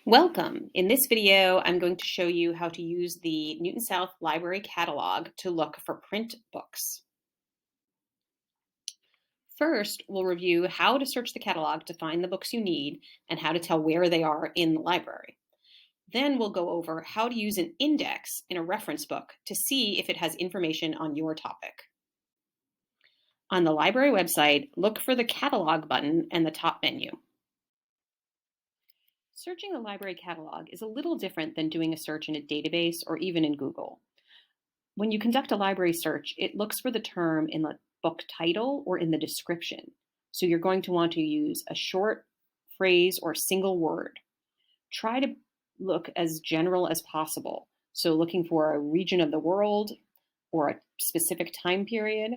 Welcome. In this video, I'm going to show you how to use the Newton South Library Catalog to look for print books. First, we'll review how to search the catalog to find the books you need and how to tell where they are in the library. Then we'll go over how to use an index in a reference book to see if it has information on your topic. On the library website, look for the Catalog button and the top menu. Searching the library catalog is a little different than doing a search in a database or even in Google. When you conduct a library search, it looks for the term in the book title or in the description. So you're going to want to use a short phrase or single word. Try to look as general as possible. So looking for a region of the world or a specific time period.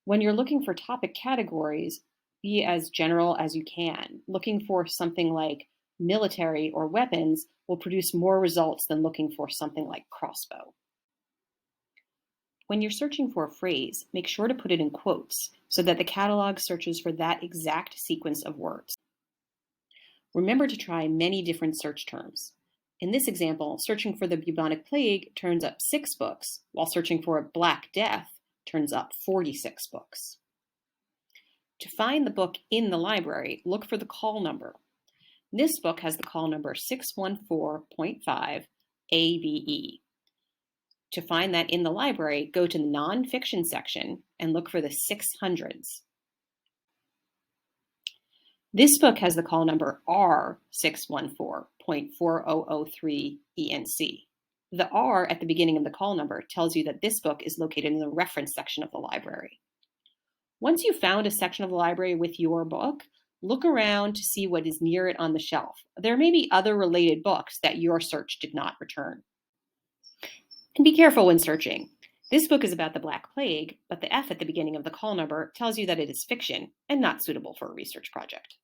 When you're looking for topic categories, be as general as you can. Looking for something like military or weapons will produce more results than looking for something like crossbow. When you're searching for a phrase, make sure to put it in quotes so that the catalog searches for that exact sequence of words. Remember to try many different search terms. In this example, searching for the bubonic plague turns up 6 books, while searching for a Black Death turns up 46 books. To find the book in the library, look for the call number. This book has the call number 614.5 ABE. To find that in the library, go to the nonfiction section and look for the 600s. This book has the call number R614.4003 ENC. The R at the beginning of the call number tells you that this book is located in the reference section of the library. Once you've found a section of the library with your book, look around to see what is near it on the shelf. There may be other related books that your search did not return. And be careful when searching. This book is about the Black Plague, but the F at the beginning of the call number tells you that it is fiction and not suitable for a research project.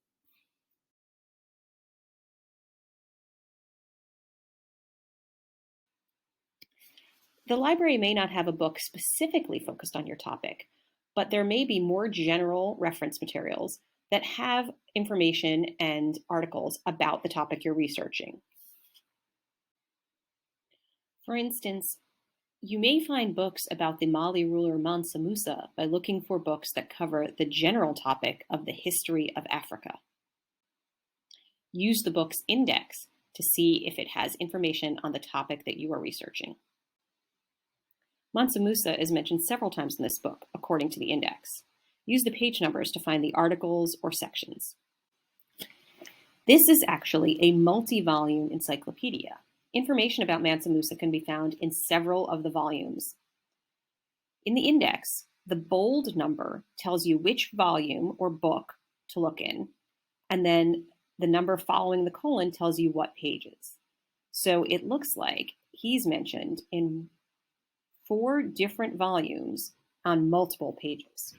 The library may not have a book specifically focused on your topic, but there may be more general reference materials that have information and articles about the topic you're researching. For instance, you may find books about the Mali ruler Mansa Musa by looking for books that cover the general topic of the history of Africa. Use the book's index to see if it has information on the topic that you are researching. Mansa Musa is mentioned several times in this book, according to the index. Use the page numbers to find the articles or sections. This is actually a multi-volume encyclopedia. Information about Mansa Musa can be found in several of the volumes. In the index, the bold number tells you which volume or book to look in, and then the number following the colon tells you what pages. So it looks like he's mentioned in 4 different volumes on multiple pages.